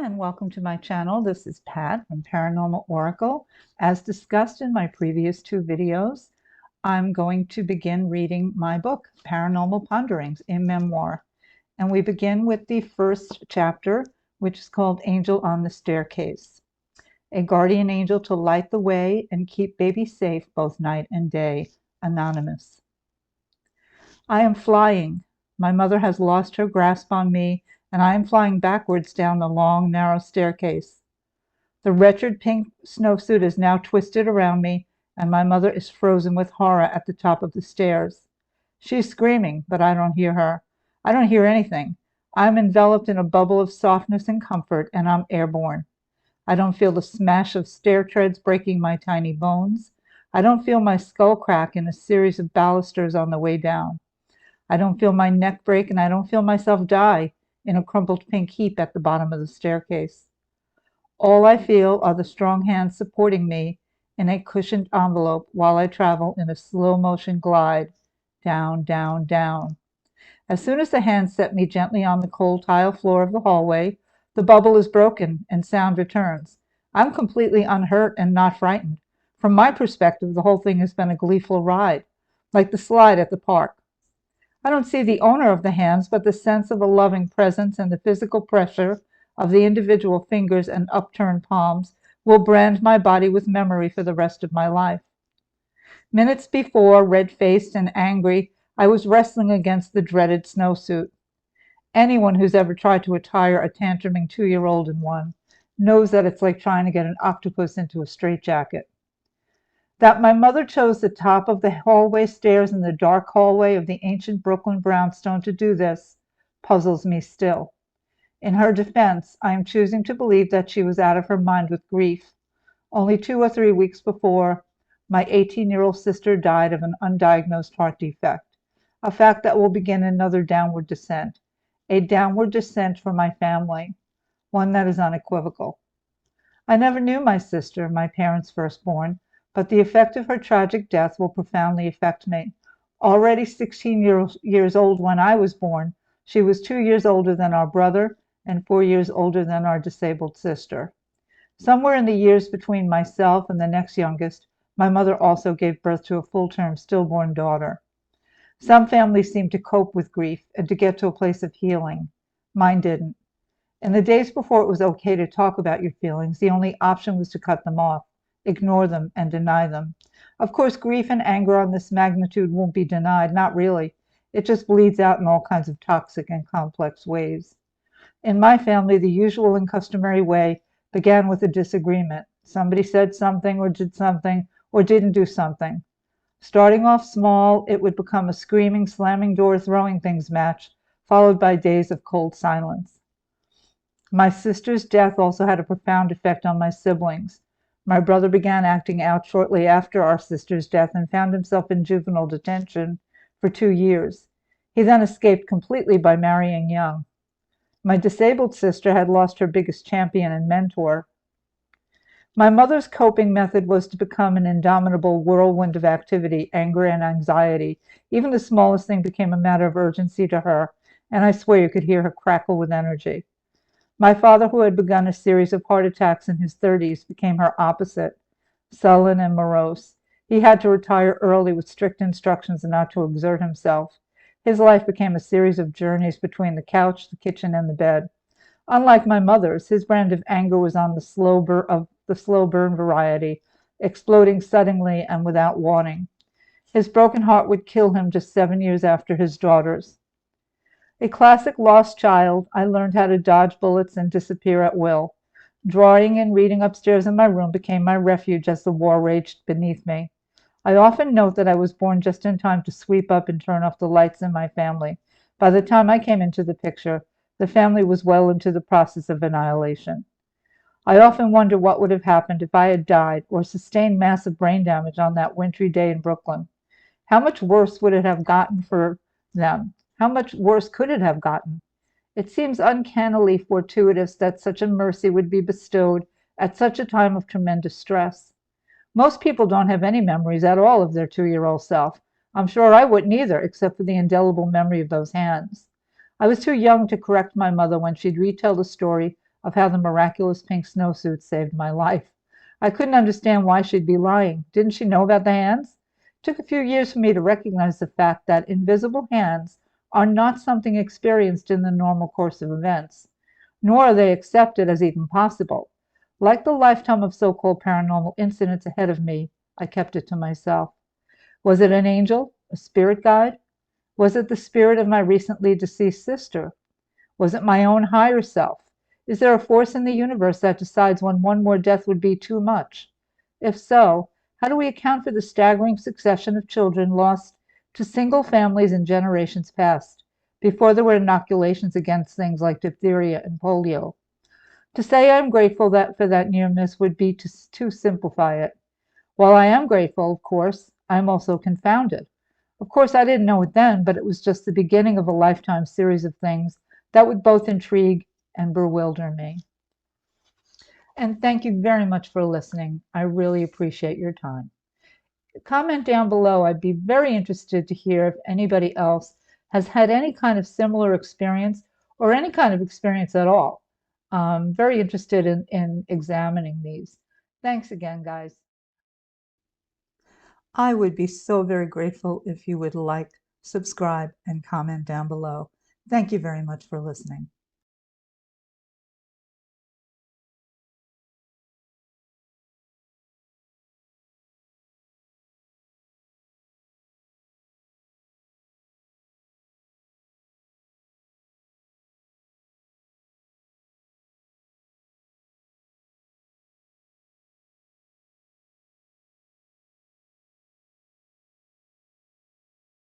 And welcome to my channel. This is Pat from Paranormal Oracle. As discussed in my previous two videos, I'm going to begin reading my book, Paranormal Ponderings, a memoir. And we begin with the first chapter, which is called Angel on the Staircase. A guardian angel to light the way and keep baby safe both night and day. Anonymous. I am flying. My mother has lost her grasp on me, and I am flying backwards down the long, narrow staircase. The wretched pink snowsuit is now twisted around me, and my mother is frozen with horror at the top of the stairs. She's screaming, but I don't hear her. I don't hear anything. I'm enveloped in a bubble of softness and comfort, and I'm airborne. I don't feel the smash of stair treads breaking my tiny bones. I don't feel my skull crack in a series of balusters on the way down. I don't feel my neck break, and I don't feel myself die in a crumpled pink heap at the bottom of the staircase. All I feel are the strong hands supporting me in a cushioned envelope while I travel in a slow-motion glide, down, down, down. As soon as the hands set me gently on the cold tile floor of the hallway, the bubble is broken and sound returns. I'm completely unhurt and not frightened. From my perspective, the whole thing has been a gleeful ride, like the slide at the park. I don't see the owner of the hands, but the sense of a loving presence and the physical pressure of the individual fingers and upturned palms will brand my body with memory for the rest of my life. Minutes before, red-faced and angry, I was wrestling against the dreaded snowsuit. Anyone who's ever tried to attire a tantruming 2-year-old in one knows that it's like trying to get an octopus into a straitjacket. That my mother chose the top of the hallway stairs in the dark hallway of the ancient Brooklyn brownstone to do this puzzles me still. In her defense, I am choosing to believe that she was out of her mind with grief. Only 2 or 3 weeks before, my 18-year-old sister died of an undiagnosed heart defect, a fact that will begin another downward descent, a downward descent for my family, one that is unequivocal. I never knew my sister, my parents' firstborn, but the effect of her tragic death will profoundly affect me. Already 16 years old when I was born, she was 2 years older than our brother and 4 years older than our disabled sister. Somewhere in the years between myself and the next youngest, my mother also gave birth to a full-term stillborn daughter. Some families seem to cope with grief and to get to a place of healing. Mine didn't. In the days before it was okay to talk about your feelings, the only option was to cut them off, ignore them, and deny them. Of course, grief and anger on this magnitude won't be denied, not really. It just bleeds out in all kinds of toxic and complex ways. In my family, the usual and customary way began with a disagreement. Somebody said something or didn't do something. Starting off small, it would become a screaming, slamming door, throwing things match, followed by days of cold silence. My sister's death also had a profound effect on my siblings. My brother began acting out shortly after our sister's death and found himself in juvenile detention for 2 years. He then escaped completely by marrying young. My disabled sister had lost her biggest champion and mentor. My mother's coping method was to become an indomitable whirlwind of activity, anger, and anxiety. Even the smallest thing became a matter of urgency to her, and I swear you could hear her crackle with energy. My father, who had begun a series of heart attacks in his 30s, became her opposite, sullen and morose. He had to retire early with strict instructions not to exert himself. His life became a series of journeys between the couch, the kitchen, and the bed. Unlike my mother's, his brand of anger was on the slow burn variety, exploding suddenly and without warning. His broken heart would kill him just 7 years after his daughter's. A classic lost child, I learned how to dodge bullets and disappear at will. Drawing and reading upstairs in my room became my refuge as the war raged beneath me. I often note that I was born just in time to sweep up and turn off the lights in my family. By the time I came into the picture, the family was well into the process of annihilation. I often wonder what would have happened if I had died or sustained massive brain damage on that wintry day in Brooklyn. How much worse would it have gotten for them? How much worse could it have gotten? It seems uncannily fortuitous that such a mercy would be bestowed at such a time of tremendous stress. Most people don't have any memories at all of their 2-year-old self. I'm sure I wouldn't either, except for the indelible memory of those hands. I was too young to correct my mother when she'd retell the story of how the miraculous pink snowsuit saved my life. I couldn't understand why she'd be lying. Didn't she know about the hands? It took a few years for me to recognize the fact that invisible hands are not something experienced in the normal course of events, nor are they accepted as even possible. Like the lifetime of so-called paranormal incidents ahead of me, I kept it to myself. Was it an angel? A spirit guide? Was it the spirit of my recently deceased sister? Was it my own higher self? Is there a force in the universe that decides when one more death would be too much? If so, how do we account for the staggering succession of children lost to single families in generations past, before there were inoculations against things like diphtheria and polio? To say I'm grateful for that near miss would be to simplify it. While I am grateful, of course, I am also confounded. Of course, I didn't know it then, but it was just the beginning of a lifetime series of things that would both intrigue and bewilder me. And thank you very much for listening. I really appreciate your time. Comment down below. I'd be very interested to hear if anybody else has had any kind of similar experience or any kind of experience at all. Very interested in examining these. Thanks again, guys. I would be so very grateful if you would like, subscribe, and comment down below. Thank you very much for listening.